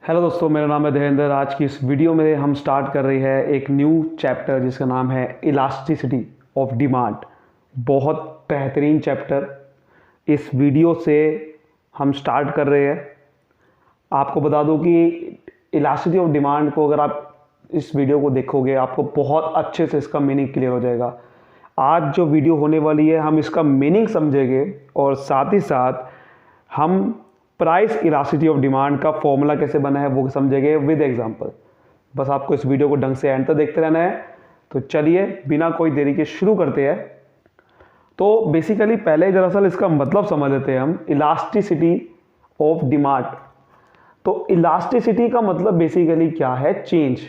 Hello दोस्तों, मेरा नाम है देवेंद्र। आज की इस वीडियो में हम स्टार्ट कर रही है एक न्यू चैप्टर जिसका नाम है इलास्टिसिटी ऑफ डिमांड। बहुत बेहतरीन चैप्टर इस वीडियो से हम स्टार्ट कर रहे हैं। आपको बता दूं कि इलास्टिसिटी ऑफ डिमांड को अगर आप इस वीडियो को देखोगे आपको बहुत अच्छे से इसका मीनिंग क्लियर हो जाएगा। आज जो वीडियो होने वाली है हम इसका मीनिंग समझेंगे और साथ ही साथ हम प्राइस इलास्टिसिटी ऑफ डिमांड का फॉर्मूला कैसे बना है वो समझेंगे विद एग्जांपल। बस आपको इस वीडियो को ढंग से एंड तक देखते रहना है। तो चलिए बिना कोई देरी के शुरू करते हैं। तो बेसिकली पहले दरअसल इसका मतलब समझ लेते हैं हम, इलास्टिसिटी ऑफ डिमांड। तो इलास्टिसिटी का मतलब बेसिकली क्या है? चेंज,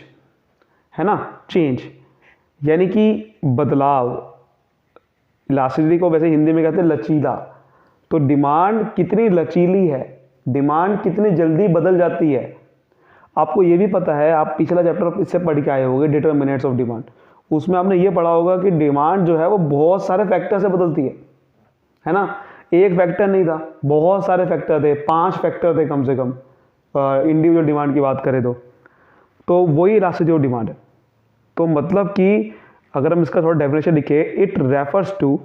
है ना। चेंज यानी कि बदलाव। इलास्टिसिटी को वैसे हिंदी में कहते हैं लचीला। तो डिमांड कितनी लचीली है, डिमांड कितनी जल्दी बदल जाती है। आपको ये भी पता है, आप पिछला चैप्टर इससे पढ़ के आए होंगे डिटर्मिनेंट्स ऑफ डिमांड। उसमें आपने ये पढ़ा होगा कि डिमांड जो है वो बहुत सारे फैक्टर से बदलती है ना। एक फैक्टर नहीं था, बहुत सारे फैक्टर थे, 5 फैक्टर थे कम से कम इंडिविजुअल डिमांड की बात करें तो वही इलास्टिसिटी ऑफ डिमांड है। तो मतलब कि अगर हम इसका थोड़ा डेफिनेशन लिखे, इट रेफर्स टू,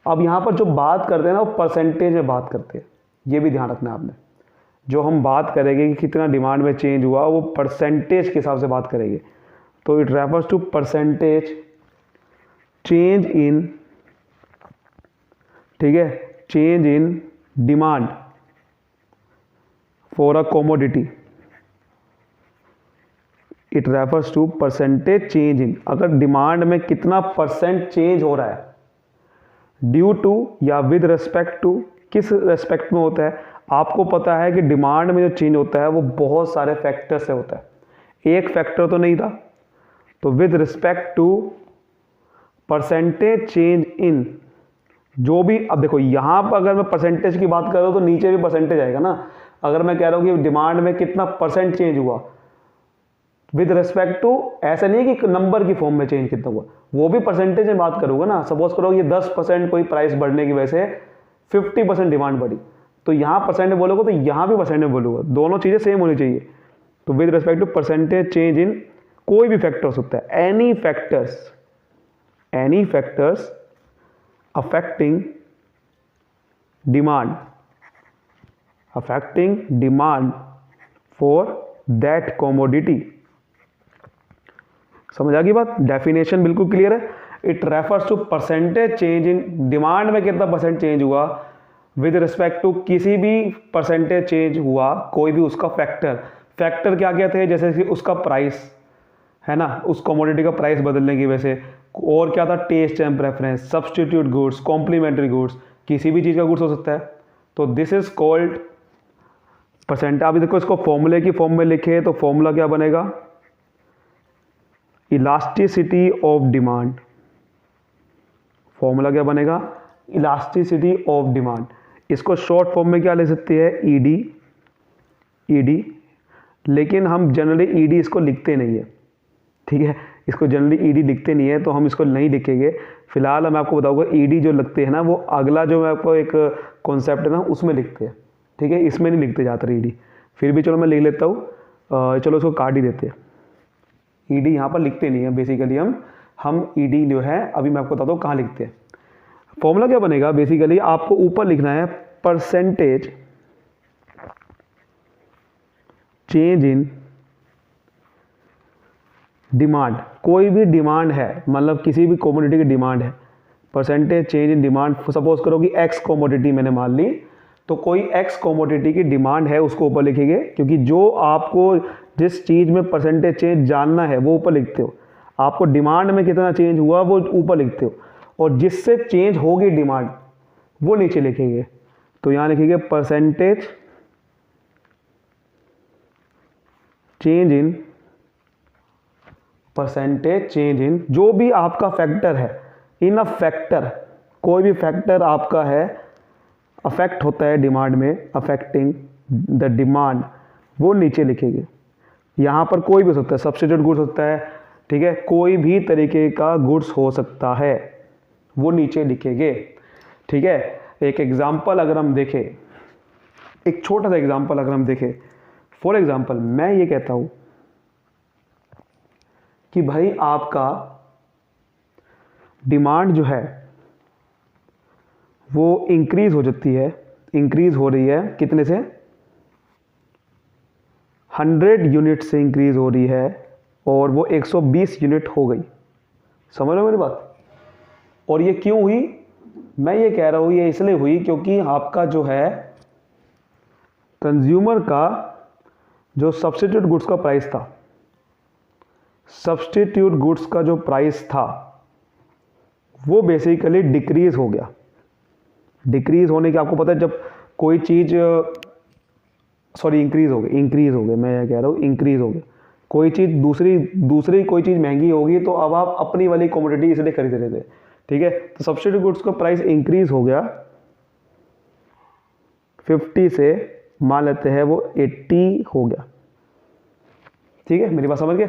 अब यहाँ पर जो बात करते हैं ना वो परसेंटेज में बात करते हैं, ये भी ध्यान रखना है आपने। जो हम बात करेंगे कि कितना डिमांड में चेंज हुआ वो परसेंटेज के हिसाब से बात करेंगे। तो it refers to percentage change in, ठीक है, change in demand for a commodity. It refers to percentage change in, अगर डिमांड में कितना परसेंट चेंज हो रहा है ड्यू टू या विद रेस्पेक्ट टू, किस रेस्पेक्ट में होता है। आपको पता है कि डिमांड में जो चेंज होता है वो बहुत सारे फैक्टर से होता है, एक फैक्टर तो नहीं था। तो with respect to percentage change in, जो भी, अब देखो यहाँ पर अगर मैं परसेंटेज की बात कर रहा हूँ तो नीचे भी परसेंटेज आएगा ना। अगर मैं कह रहा हूँ कि डिमांड में कितना परसेंट चेंज हुआ विद रिस्पेक्ट टू, ऐसा नहीं है कि नंबर की फॉर्म में चेंज कितना हुआ, वो भी परसेंटेज में बात करूंगा ना। सपोज करो ये 10% कोई प्राइस बढ़ने की वजह से 50% डिमांड बढ़ी, तो यहाँ परसेंट में बोलोगे तो यहाँ भी परसेंट में बोलूंगा, दोनों चीज़ें सेम होनी चाहिए। तो with respect to percentage change in, कोई भी फैक्टर हो सकता है, any factors affecting demand for that commodity. समझ आ गई बात? डेफिनेशन बिल्कुल क्लियर है। It refers to percentage change in, demand में कितना परसेंट चेंज हुआ विद रिस्पेक्ट टू, किसी भी परसेंटेज चेंज हुआ कोई भी उसका फैक्टर क्या क्या थे, जैसे कि उसका प्राइस, है ना, उस कमोडिटी का प्राइस बदलने की वजह से। और क्या था? Taste and preference, substitute goods, complementary goods, किसी भी चीज़ का गुड्स हो सकता है। तो दिस इज कॉल्ड परसेंट। अभी देखो इसको फॉर्मूले की फॉर्म में लिखे तो फॉर्मूला क्या बनेगा? Elasticity of demand. फॉर्मूला क्या बनेगा? Elasticity of demand. इसको शॉर्ट फॉर्म में क्या ले सकते हैं? ईडी। लेकिन हम जनरली ईडी इसको लिखते नहीं है, ठीक है। इसको जनरली ईडी लिखते नहीं है तो हम इसको नहीं लिखेंगे। फिलहाल मैं आपको बताऊंगा ईडी जो लगते हैं ना वो अगला जो मैं आपको एक कॉन्सेप्ट है ना उसमें लिखते हैं, ठीक है। इसमें नहीं लिखते जाते ईडी, फिर भी चलो मैं लिख लेता हूँ। चलो इसको काट ही देते हैं। ईडी यहाँ पर लिखते नहीं है बेसिकली, हम ईडी जो है अभी मैं आपको बताता हूँ कहाँ लिखते हैं। फॉर्मूला क्या बनेगा? बेसिकली आपको ऊपर लिखना है परसेंटेज चेंज इन डिमांड। कोई भी डिमांड है, मतलब किसी भी कमोडिटी की डिमांड है, percentage change in demand. Suppose करो कि एक्स कमोडिटी मैंने मान ली, तो कोई एक्स कमोडिटी की डिमांड है उसको ऊपर लिखेंगे, क्योंकि जो आपको जिस चीज़ में परसेंटेज चेंज जानना है वो ऊपर लिखते हो। आपको डिमांड में कितना चेंज हुआ वो ऊपर लिखते हो, और जिससे चेंज होगी डिमांड वो नीचे लिखेंगे। तो यहाँ लिखेंगे परसेंटेज चेंज इन, जो भी आपका फैक्टर है, इन अ फैक्टर, कोई भी फैक्टर आपका है अफेक्ट होता है डिमांड में, अफेक्टिंग द डिमांड, वो नीचे लिखेंगे। यहाँ पर कोई भी हो सकता है, सब्स्टिट्यूट गुड्स हो सकता है, ठीक है, कोई भी तरीके का गुड्स हो सकता है, वो नीचे लिखेंगे, ठीक है। एक एग्जांपल अगर हम देखें, एक छोटा सा एग्जांपल अगर हम देखें, फॉर एग्जांपल मैं ये कहता हूँ कि भाई आपका डिमांड जो है वो इंक्रीज हो जाती है, इंक्रीज हो रही है कितने से, 100 यूनिट से इंक्रीज हो रही है और वो 120 यूनिट हो गई। समझ रहे हो मेरी बात? और ये क्यों हुई? मैं ये कह रहा हूँ ये इसलिए हुई क्योंकि आपका जो है कंज्यूमर का जो सब्स्टिट्यूट गुड्स का प्राइस था, सब्स्टिट्यूट गुड्स का जो प्राइस था वो बेसिकली डिक्रीज हो गया। डिक्रीज होने के आपको पता है जब कोई चीज़, सॉरी इंक्रीज हो गया, मैं ये कह रहा हूँ इंक्रीज हो गया। कोई चीज़ दूसरी कोई चीज़ महंगी होगी तो अब आप अपनी वाली कमोडिटी इसलिए खरीद रहे थे, ठीक है। तो सब्सिडी गुड्स का प्राइस इंक्रीज हो गया 50 से, मान लेते हैं वो 80 हो गया, ठीक है। मेरी बात समझ गए?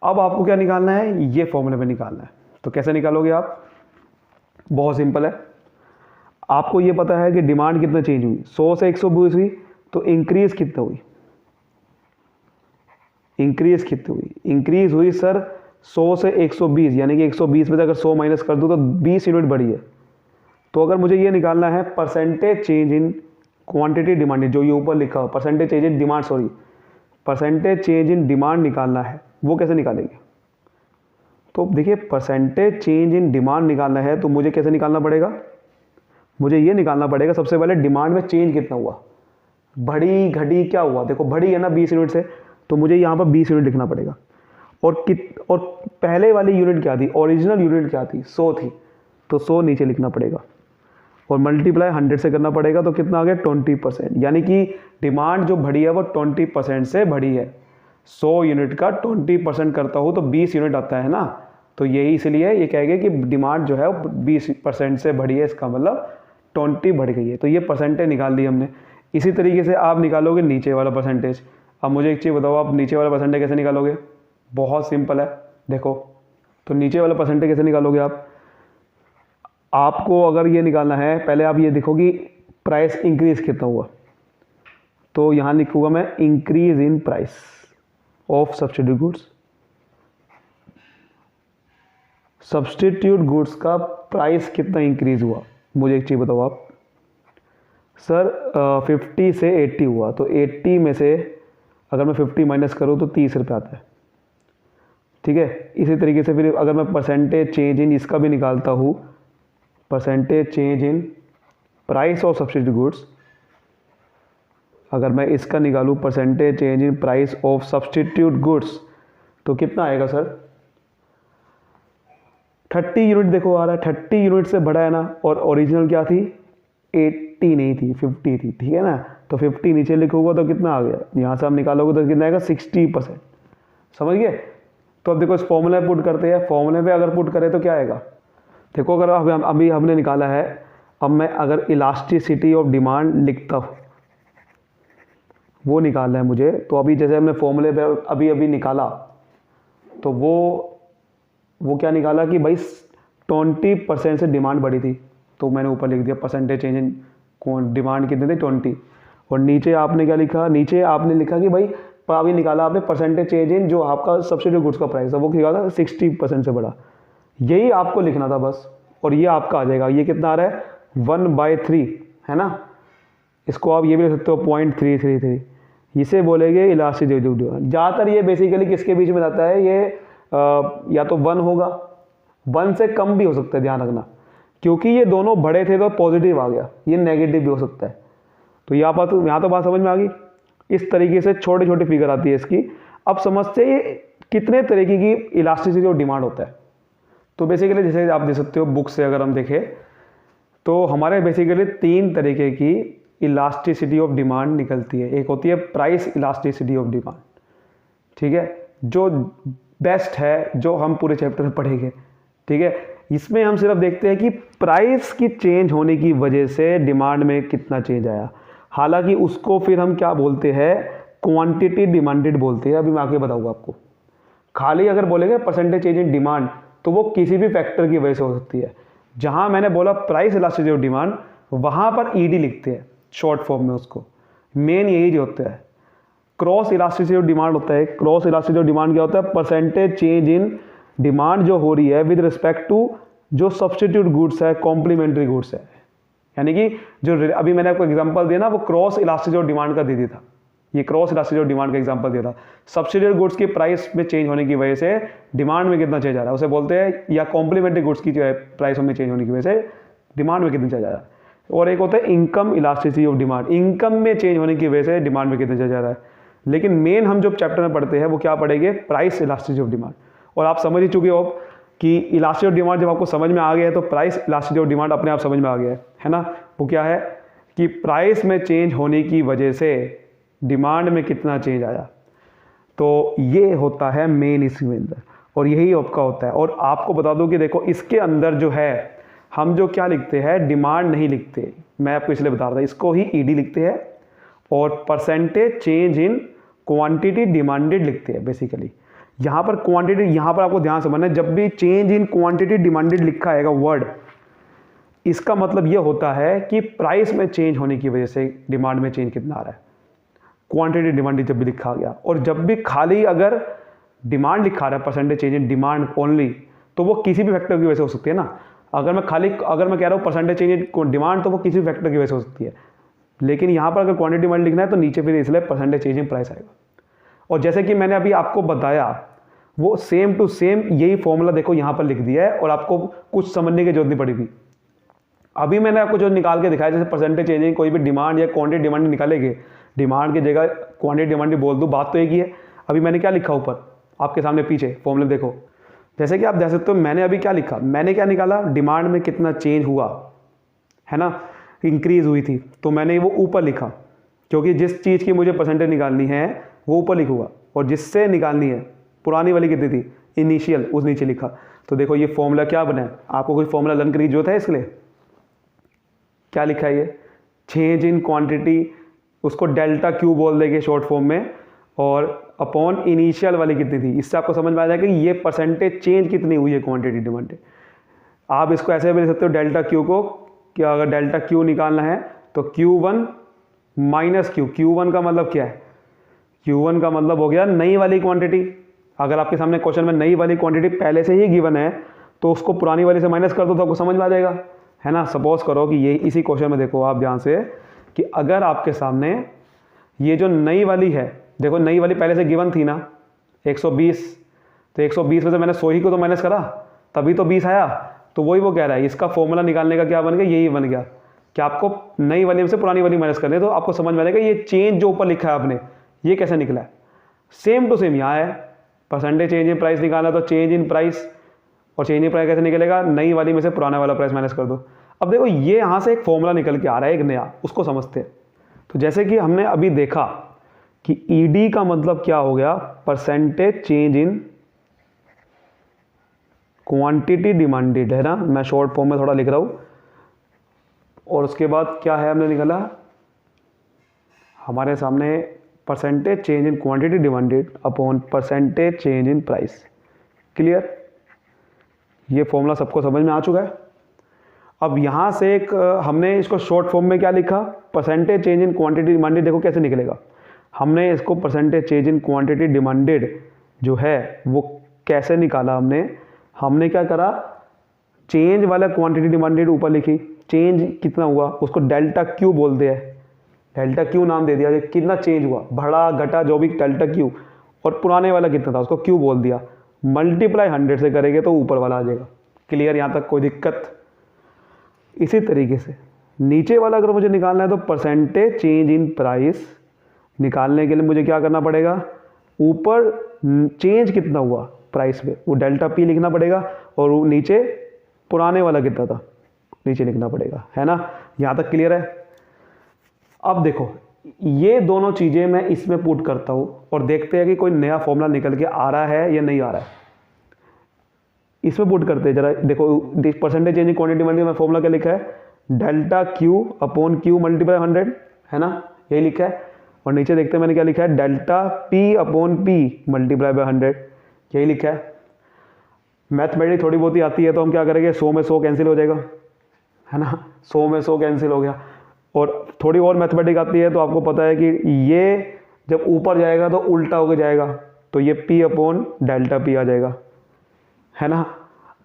अब आपको क्या निकालना है, ये फॉर्मूले में निकालना है। तो कैसे निकालोगे आप? बहुत सिंपल है। आपको ये पता है कि डिमांड कितना चेंज हुई, 100 से 120 हुई, तो इंक्रीज कितना हुई, इंक्रीज कितनी हुई? इंक्रीज हुई सर 100 से 120, यानी कि 120 में से अगर 100 माइनस कर दूं तो 20 यूनिट बढ़ी है। तो अगर मुझे ये निकालना है percentage change in quantity demand, जो ये ऊपर लिखा हो percentage change in demand, sorry percentage change in demand निकालना है, वो कैसे निकालेंगे? तो देखिए परसेंटेज चेंज इन डिमांड निकालना है तो मुझे कैसे निकालना पड़ेगा? मुझे ये निकालना पड़ेगा सबसे पहले डिमांड में चेंज कितना हुआ, बढ़ी घटी क्या हुआ। देखो बढ़ी है ना 20 यूनिट से, तो मुझे यहाँ पर 20 यूनिट लिखना पड़ेगा। और पहले वाली यूनिट क्या थी, ओरिजिनल यूनिट क्या थी, 100 थी, तो 100 नीचे लिखना पड़ेगा और मल्टीप्लाई 100 से करना पड़ेगा। तो कितना आ गया 20%, यानी कि डिमांड जो बढ़ी है वो 20% से बढ़ी है। 100 यूनिट का 20% करता हूँ तो 20 यूनिट आता है ना। तो यही इसलिए ये कहेंगे कि डिमांड जो है वो 20% से बढ़ी है, इसका मतलब 20 बढ़ गई है। तो ये परसेंटेज निकाल दी हमने। इसी तरीके से आप निकालोगे नीचे वाला परसेंटेज। अब मुझे एक चीज़ बताओ, आप नीचे वाला परसेंटेज कैसे निकालोगे? बहुत सिंपल है, देखो। तो नीचे वाला परसेंटेज कैसे निकालोगे आप? आपको अगर ये निकालना है, पहले आप ये देखो कि प्राइस इंक्रीज कितना हुआ। तो यहाँ लिखूंगा मैं increase in price of substitute goods. Substitute goods का प्राइस कितना इंक्रीज हुआ, मुझे एक चीज़ बताओ आप। सर 50 से 80 हुआ, तो 80 में से अगर मैं 50 माइनस करूँ तो 30 रुपये आता है, ठीक है। इसी तरीके से फिर अगर मैं परसेंटेज चेंज इन इसका भी निकालता हूँ, percentage change in price of substitute goods, अगर मैं इसका निकालूँ percentage change in price of substitute goods, तो कितना आएगा सर? 30 यूनिट देखो आ रहा है, 30 यूनिट से बढ़ा है ना। और ओरिजिनल क्या थी, 80 नहीं थी, 50 थी, ठीक है ना। तो 50 नीचे लिखोगे तो कितना आ गया, यहाँ से आप निकालोगे तो कितना आएगा 60%। समझ गए? तो अब देखो इस फॉर्मूले पुट करते हैं, फॉर्मूले पे अगर पुट करें तो क्या आएगा? देखो अगर अभी हमने निकाला है, अब मैं अगर इलास्टिसिटी ऑफ डिमांड लिखता हूँ, वो निकालना है मुझे। तो अभी जैसे हमने फॉर्मूले पे अभी निकाला, तो वो क्या निकाला कि भाई 20% से डिमांड बढ़ी थी, तो मैंने ऊपर लिख दिया परसेंटेज चेंज इन डिमांड कितने थे 20। और नीचे आपने क्या लिखा, नीचे आपने लिखा कि भाई अभी निकाला आपने परसेंटेज चेंज इन जो आपका सब्सिट्यूट गुड्स का प्राइस है वो क्या था 60% से बढ़ा। यही आपको लिखना था बस, और ये आपका आ जाएगा। ये कितना आ रहा है 1/3 है ना। इसको आप ये भी लिख सकते हो 0.333, इसे बोलेंगे इलास्टिसिटी। ज़्यादातर ये बेसिकली किसके बीच में रहता है, ये या तो 1 होगा, 1 से कम भी हो सकता है, ध्यान रखना, क्योंकि ये दोनों बड़े थे तो पॉजिटिव आ गया, ये नेगेटिव भी हो सकता है। तो यहाँ तो बात समझ में आ गई। इस तरीके से छोटी छोटी फिगर आती है इसकी। अब समझते हैं ये कितने तरीके की इलास्टिसिटी और डिमांड होता है। तो बेसिकली जैसे आप देख सकते हो बुक से अगर हम देखें तो हमारे बेसिकली 3 तरीके की इलास्टिसिटी ऑफ डिमांड निकलती है। एक होती है प्राइस इलास्टिसिटी ऑफ डिमांड, ठीक है, जो बेस्ट है, जो हम पूरे चैप्टर में पढ़ेंगे, ठीक है। इसमें हम सिर्फ देखते हैं कि प्राइस की चेंज होने की वजह से डिमांड में कितना चेंज आया। हालांकि उसको फिर हम क्या बोलते हैं, क्वांटिटी डिमांडेड बोलते हैं। अभी मैं आगे बताऊंगा आपको। खाली अगर बोलेंगे परसेंटेज चेंज इन डिमांड तो वो किसी भी फैक्टर की वजह से हो सकती है। जहां मैंने बोला प्राइस इलास्टिसिटी ऑफ डिमांड, वहां पर ईडी लिखते हैं शॉर्ट फॉर्म में उसको। मेन यही जो होता है। क्रॉस इलास्टिसिटी ऑफ डिमांड होता है। क्रॉस इलास्टिसिटी ऑफ डिमांड क्या होता है? परसेंटेज चेंज इन डिमांड जो हो रही है विद रिस्पेक्ट टू जो सब्सटीट्यूट गुड्स है, कॉम्प्लीमेंट्री गुड्स है। यानी कि जो अभी मैंने आपको एग्जांपल दिया ना, वो क्रॉस इलास्टिसिटी ऑफ डिमांड का दे दिया था। ये क्रॉस इलास्टिसिटी ऑफ डिमांड का एग्जांपल दिया था। सब्सिडियरी गुड्स की प्राइस में चेंज होने की वजह से डिमांड में कितना चेंज आ रहा है उसे बोलते हैं, या कॉम्प्लीमेंट्री गुड्स की प्राइस में चेंज होने की वजह से डिमांड में कितना चेंज आ रहा है। और एक होता है income elasticity of demand, income में चेंज होने की वजह से डिमांड में कितना चेंज आ रहा है। लेकिन मेन हम जो चैप्टर में पढ़ते हैं वो क्या पढ़ेंगे? Price elasticity of demand. और आप समझ ही चुके हो कि इलास्टिसिटी ऑफ डिमांड जब आपको समझ में आ गया है तो प्राइस इलास्टिसिटी ऑफ डिमांड अपने आप समझ में आ गया है ना। वो क्या है कि प्राइस में चेंज होने की वजह से डिमांड में कितना चेंज आया। तो ये होता है मेन इसके अंदर, और यही आपका होता है। और आपको बता दूं कि देखो इसके अंदर जो है हम जो क्या लिखते हैं, डिमांड नहीं लिखते। मैं आपको इसलिए बता रहा था, इसको ही ईडी लिखते हैं और percentage change in quantity demanded लिखते हैं बेसिकली। यहाँ पर क्वांटिटी, यहाँ पर आपको ध्यान समझना है, जब भी चेंज इन क्वांटिटी डिमांडेड लिखा आएगा वर्ड, इसका मतलब ये होता है कि प्राइस में चेंज होने की वजह से डिमांड में चेंज कितना आ रहा है। क्वांटिटी डिमांडेड जब भी लिखा गया, और जब भी खाली अगर डिमांड लिखा रहा है percentage change in demand only, तो वो किसी भी फैक्टर की वजह से हो सकती है ना। अगर मैं कह रहा हूँ परसेंटेज चेंज इन डिमांड, तो वो किसी भी फैक्टर की वजह से हो सकती है। लेकिन यहाँ पर अगर क्वांटिटी डिमांड लिखना है तो नीचे फिर इसलिए परसेंटेज चेंज इन प्राइस आएगा। और जैसे कि मैंने अभी आपको बताया, वो सेम टू सेम यही फॉर्मूला देखो यहाँ पर लिख दिया है, और आपको कुछ समझने की जरूरत नहीं पड़ेगी। अभी मैंने आपको जो निकाल के दिखाया, जैसे परसेंटेज चेंज इन कोई भी डिमांड या क्वांटिटी डिमांड निकालेंगे, डिमांड की जगह क्वांटिटी डिमांड बोल दूँ, बात तो एक ही है। अभी मैंने क्या लिखा ऊपर आपके सामने पीछे फॉर्मूला देखो, जैसे कि आप देख सकते हो मैंने अभी क्या लिखा, मैंने क्या निकाला, डिमांड में कितना चेंज हुआ है ना, इंक्रीज हुई थी, तो मैंने वो ऊपर लिखा, क्योंकि जिस चीज़ की मुझे परसेंटेज निकालनी है वो ऊपर लिखूंगा, और जिससे निकालनी है पुरानी वाली कितनी थी इनिशियल, उस नीचे लिखा। तो देखो ये फॉर्मूला क्या बना है, आपको कोई फॉर्मूला लर्न करने की जरूरत है इसके लिए? क्या लिखा है ये? चेंज इन क्वांटिटी, उसको डेल्टा क्यू बोल देंगे शॉर्ट फॉर्म में, और अपॉन इनिशियल वाली कितनी थी। इससे आपको समझ में आ जाएगा कि ये परसेंटेज चेंज कितनी हुई है क्वांटिटी डिमांड। आप इसको ऐसे भी लिख सकते हो डेल्टा क्यू को, कि अगर डेल्टा क्यू निकालना है तो Q1 माइनस क्यू। Q1 का मतलब क्या है? Q1 का मतलब हो गया नई वाली क्वांटिटी। अगर आपके सामने क्वेश्चन में नई वाली क्वांटिटी पहले से ही गिवन है तो उसको पुरानी वाली से माइनस कर दो तो आपको समझ में आ जाएगा, है ना। सपोज करो कि ये इसी क्वेश्चन में देखो आप ध्यान से, कि अगर आपके सामने ये जो नई वाली है, देखो नई वाली पहले से गिवन थी ना 120, तो 120 में से मैंने 100 ही को तो माइनस करा, तभी तो 20 आया। तो वही वो कह रहा है, इसका फॉर्मूला निकालने का क्या बन गया, यही बन गया कि आपको नई वाली में से पुरानी वाली माइनस करनी है। तो आपको समझ में आएगा ये चेंज जो ऊपर लिखा है आपने, ये कैसे निकला है। सेम टू सेम यहाँ है, परसेंटेज चेंज इन प्राइस निकालना तो चेंज इन प्राइस, और चेंज इन प्राइस कैसे निकलेगा, नई वाली में से पुराना वाला प्राइस माइनस कर दो। अब देखो ये यहाँ से एक फॉर्मूला निकल के आ रहा है एक नया, उसको समझते हैं। तो जैसे कि हमने अभी देखा कि ईडी का मतलब क्या हो गया, percentage change in quantity demanded, है ना। मैं शॉर्ट फॉर्म में थोड़ा लिख रहा हूँ। और उसके बाद क्या है हमने निकाला हमारे सामने, percentage change in quantity demanded upon percentage change in price. Clear? ये फॉर्मूला सबको समझ में आ चुका है। अब यहाँ से एक हमने इसको शॉर्ट फॉर्म में क्या लिखा, percentage change in quantity demanded. देखो कैसे निकलेगा, हमने इसको percentage change in quantity demanded जो है वो कैसे निकाला, हमने क्या करा, चेंज वाला क्वांटिटी डिमांडेड ऊपर लिखी, चेंज कितना हुआ उसको डेल्टा क्यू बोलते हैं, डेल्टा क्यू नाम दे दिया, कितना चेंज हुआ बढ़ा घटा जो भी डेल्टा क्यू, और पुराने वाला कितना था उसको क्यू बोल दिया, मल्टीप्लाई 100 से करेंगे तो ऊपर वाला आ जाएगा। क्लियर? यहाँ तक कोई दिक्कत? इसी तरीके से नीचे वाला अगर मुझे निकालना है तो परसेंटेज चेंज इन प्राइस निकालने के लिए मुझे क्या करना पड़ेगा, ऊपर चेंज कितना हुआ प्राइस में वो डेल्टा पी लिखना पड़ेगा, और नीचे पुराने वाला कितना था नीचे लिखना पड़ेगा, है ना। यहाँ तक क्लियर है? अब देखो ये दोनों चीज़ें मैं इसमें पुट करता हूँ और देखते हैं कि कोई नया फॉर्मूला निकल के आ रहा है या नहीं आ रहा है। इसमें पुट करते हैं जरा, देखो percentage change in quantity demand में फॉर्मूला क्या लिखा है, delta Q upon Q multiply 100, है ना, यही लिखा है। और नीचे देखते हैं मैंने क्या लिखा है, delta P upon P multiply by 100, यही लिखा है। मैथमेटिक्स थोड़ी बहुत ही आती है तो हम क्या करेंगे, 100 में 100 कैंसिल हो जाएगा, है ना, 100 में 100 कैंसिल हो गया। और थोड़ी और मैथमेटिक आती है तो आपको पता है कि ये जब ऊपर जाएगा तो उल्टा होकर जाएगा, तो ये P अपॉन डेल्टा P आ जाएगा, है ना।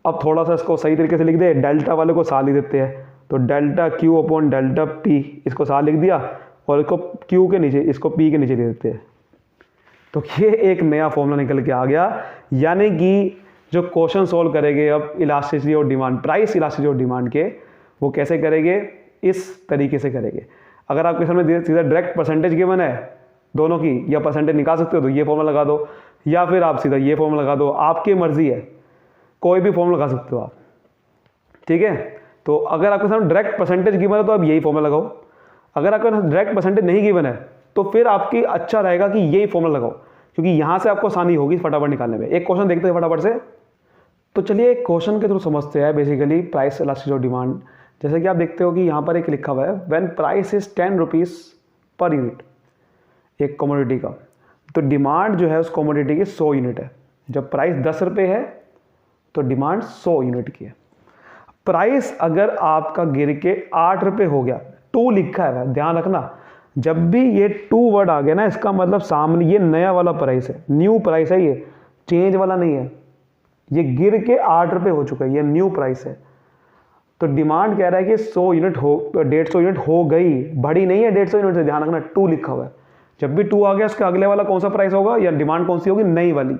अब थोड़ा सा इसको सही तरीके से लिख दे, डेल्टा वाले को साथ लिख देते हैं, तो delta Q upon delta P, इसको साथ लिख दिया और इसको Q के नीचे, इसको P के नीचे लिख देते हैं। तो ये एक नया फॉर्मूला निकल के आ गया। यानी कि जो क्वेश्चन सॉल्व करेंगे अब इलास्टिसिटी और डिमांड, प्राइस इलास्टिसिटी और डिमांड के, वो कैसे करेंगे, इस तरीके से करेंगे। अगर आपके सामने सीधा डायरेक्ट परसेंटेज गिवन है दोनों की, या परसेंटेज निकाल सकते हो तो ये फॉर्मूला लगा दो, या फिर आप सीधा ये फॉर्मूला लगा दो, आपकी मर्जी है, कोई भी फॉर्मूला लगा सकते हो आप, ठीक है। तो अगर आपके सामने डायरेक्ट परसेंटेज गिवन है तो आप यही फॉर्मूला लगाओ, अगर आपका डायरेक्ट परसेंटेज नहीं गिवन है तो फिर आपकी अच्छा रहेगा कि यही फॉर्मूला लगाओ, क्योंकि यहाँ से आपको आसानी होगी फटाफट निकालने में। एक क्वेश्चन देखते हैं फटाफट से। तो चलिए एक क्वेश्चन के थ्रू समझते हैं बेसिकली प्राइस इलास्टिसिटी और डिमांड। जैसे कि आप देखते हो कि यहाँ पर एक लिखा हुआ है, when price is 10 rupees per unit एक कमोडिटी का, तो डिमांड जो है उस कमोडिटी की 100 यूनिट है। जब प्राइस 10 रुपये है तो डिमांड 100 यूनिट की है। प्राइस अगर आपका गिर के 8 रुपये हो गया, 2 लिखा है, ध्यान रखना, जब भी ये 2 वर्ड आ गया ना, इसका मतलब सामने ये नया वाला प्राइस है, न्यू प्राइस है, ये चेंज वाला नहीं है, ये गिर के 8 रुपये हो चुका है, ये न्यू प्राइस है। तो डिमांड कह रहा है कि 100 यूनिट हो, 150 यूनिट हो गई, बढ़ी नहीं है 150 यूनिट से, ध्यान रखना 2 लिखा हुआ है। जब भी 2 आ गया उसका अगले वाला कौन सा प्राइस होगा, या डिमांड कौन सी होगी, नई वाली।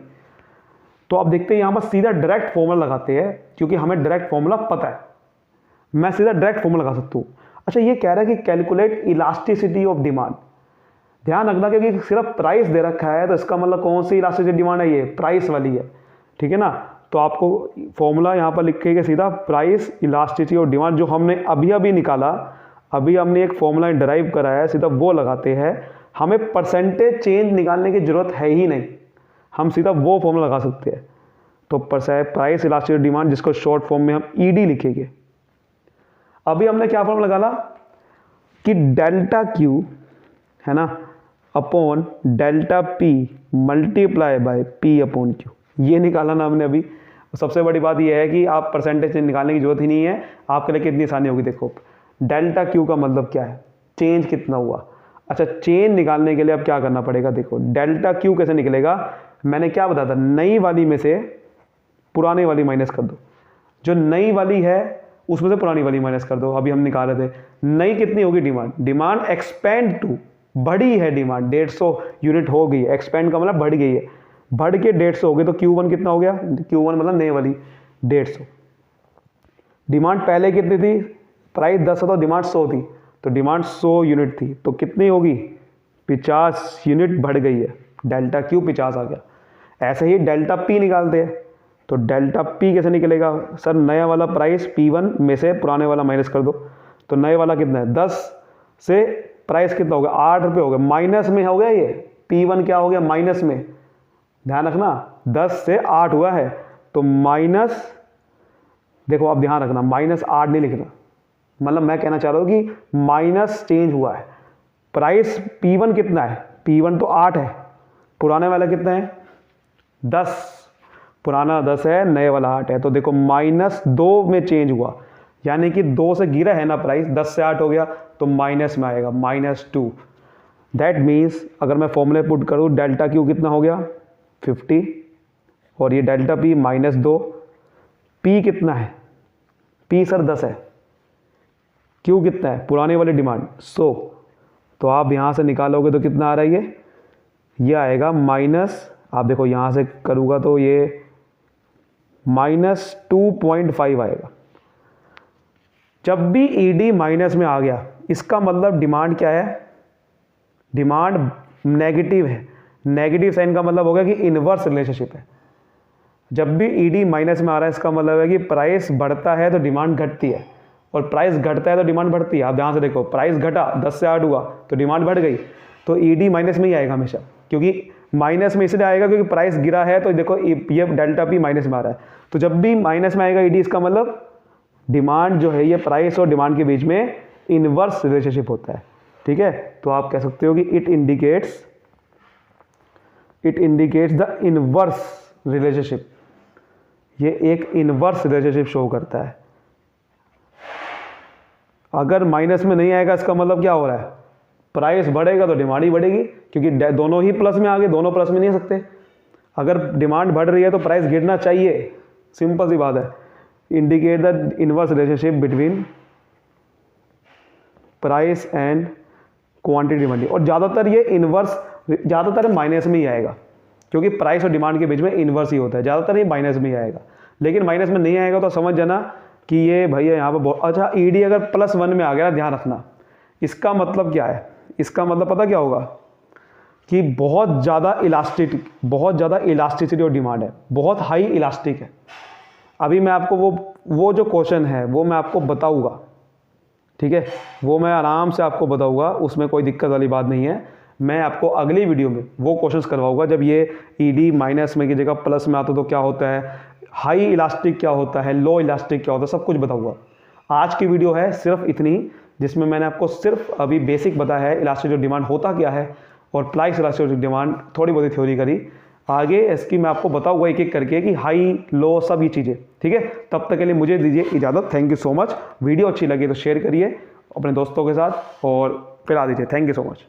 तो आप देखते हैं यहाँ पर सीधा डायरेक्ट फॉर्मूला लगाते हैं, क्योंकि हमें डायरेक्ट फॉर्मूला पता है, मैं सीधा डायरेक्ट फॉर्मूला लगा सकता हूँ। अच्छा, ये कह रहा है कि कैलकुलेट इलास्टिसिटी ऑफ डिमांड। ध्यान रखना, क्योंकि सिर्फ प्राइस दे रखा है तो इसका मतलब कौन सी इलास्टिसिटी डिमांड है, ये प्राइस वाली है, ठीक है ना। तो आपको फॉर्मूला यहाँ पर लिखेगा सीधा प्राइस इलास्टिसिटी और डिमांड, जो हमने अभी निकाला, अभी हमने एक फॉर्मूला डिराइव कराया है, सीधा वो लगाते हैं। हमें परसेंटेज चेंज निकालने की जरूरत है ही नहीं, हम सीधा वो फॉर्मूला लगा सकते हैं। तो प्राइस इलास्टिसिटी डिमांड, जिसको शॉर्ट फॉर्म में हम ED लिखेंगे। अभी हमने क्या फॉर्मूला निकाला कि डेल्टा Q है ना upon delta P multiply by P upon Q, ये निकाला ना हमने अभी। सबसे बड़ी बात यह है कि आप परसेंटेज निकालने की जरूरत ही नहीं है, आपके लिए कितनी आसानी होगी। देखो डेल्टा Q का मतलब क्या है, चेंज कितना हुआ। अच्छा, चेंज निकालने के लिए अब क्या करना पड़ेगा, देखो डेल्टा Q कैसे निकलेगा, मैंने क्या बताया था, नई वाली में से पुरानी वाली माइनस कर दो, जो नई वाली है उसमें से पुरानी वाली माइनस कर दो। अभी हम निकाल रहे थे, नई कितनी होगी, डिमांड एक्सपेंड टू, बढ़ी है डिमांड, 150 यूनिट हो गई, एक्सपेंड का मतलब बढ़ गई है, बढ़ के 150 हो गई, तो Q1 कितना हो गया, Q1 मतलब नई वाली 150। डिमांड पहले कितनी थी, प्राइस 10 तो डिमांड 100 थी, तो डिमांड 100 यूनिट थी, तो कितनी होगी, 50 यूनिट बढ़ गई है, डेल्टा Q 50 आ गया। ऐसे ही डेल्टा P निकालते हैं, तो डेल्टा P कैसे निकलेगा, सर नया वाला प्राइस P1 में से पुराने वाला माइनस कर दो, तो नए वाला कितना है, 10 से प्राइस कितना हो गया, 8 रुपये हो गया, माइनस में हो गया, ये P1 क्या हो गया, माइनस में, ध्यान रखना 10 से 8 हुआ है, तो माइनस, देखो आप ध्यान रखना -8 नहीं लिखना, मतलब मैं कहना चाह रहा हूँ कि माइनस चेंज हुआ है। प्राइस P1 कितना है, P1 तो 8 है, पुराने वाला कितना है 10, पुराना 10 है, नए वाला 8 है, तो देखो -2 में चेंज हुआ, यानी कि 2 से गिरा है ना प्राइस, 10 से 8 हो गया, तो माइनस में आएगा -2। दैट मीन्स अगर मैं फॉर्मूले पुट करूँ, डेल्टा Q कितना हो गया 50, और ये डेल्टा P -2, P कितना है, P सर 10 है, Q कितना है, पुरानी वाली डिमांड 100, तो आप यहाँ से निकालोगे तो कितना आ रहा है, ये आएगा माइनस, आप देखो यहाँ से करूँगा तो ये -2.5 आएगा। जब भी ED माइनस में आ गया, इसका मतलब डिमांड क्या है, डिमांड नेगेटिव है, नेगेटिव साइन का मतलब हो गया कि इनवर्स रिलेशनशिप है। जब भी ED माइनस में आ रहा है, इसका मतलब है कि प्राइस बढ़ता है तो डिमांड घटती है, और प्राइस घटता है तो डिमांड बढ़ती है। आप ध्यान से देखो, प्राइस घटा 10 से 8 हुआ तो डिमांड बढ़ गई, तो ED माइनस में ही आएगा हमेशा, क्योंकि माइनस में इसलिए आएगा क्योंकि प्राइस गिरा है, तो देखो ये डेल्टा P माइनस में आ रहा है, तो जब भी माइनस में आएगा ED, इसका मतलब डिमांड जो है, ये प्राइस और डिमांड के बीच में इनवर्स रिलेशनशिप होता है, ठीक है। तो आप कह सकते हो कि it indicates the inverse relationship, ये एक इनवर्स रिलेशनशिप शो करता है। अगर माइनस में नहीं आएगा इसका मतलब क्या हो रहा है, प्राइस बढ़ेगा तो डिमांड ही बढ़ेगी, क्योंकि दोनों ही प्लस में आ गए, दोनों प्लस में नहीं आ सकते। अगर डिमांड बढ़ रही है तो प्राइस गिरना चाहिए, सिंपल सी बात है। Indicate the inverse relationship between price and quantity demand. और ज़्यादातर ये इनवर्स ज़्यादातर माइनस में ही आएगा, क्योंकि प्राइस और डिमांड के बीच में इनवर्स ही होता है, ज़्यादातर ये माइनस में ही आएगा। लेकिन माइनस में नहीं आएगा तो समझ जाना कि ये भैया यहाँ पर अच्छा ईडी अगर +1 में आ गया, ध्यान रखना, इसका मतलब क्या है, इसका मतलब पता क्या होगा कि बहुत ज़्यादा इलास्टिसिटी और डिमांड है, बहुत हाई इलास्टिक है। अभी मैं आपको वो जो क्वेश्चन है वो मैं आपको बताऊंगा, ठीक है, वो मैं आराम से आपको बताऊंगा, उसमें कोई दिक्कत वाली बात नहीं है। मैं आपको अगली वीडियो में वो क्वेश्चंस करवाऊंगा, जब ये ईडी माइनस में की जगह प्लस में आता तो क्या होता है, हाई इलास्टिक क्या होता है, लो इलास्टिक क्या होता है, सब कुछ बताऊंगा। आज की वीडियो है सिर्फ इतनी, जिसमें मैंने आपको सिर्फ अभी बेसिक बताया है इलास्टिक डिमांड होता क्या है, और प्राइस इलास्टिक डिमांड थोड़ी बहुत थ्योरी करी। आगे इसकी मैं आपको बताऊंगा एक एक करके कि हाई लो सब ये चीज़ें, ठीक है। तब तक के लिए मुझे दीजिए इजाज़त। Thank you so much. Video अच्छी लगी तो शेयर करिए अपने दोस्तों के साथ और फैला दीजिए। Thank you so much.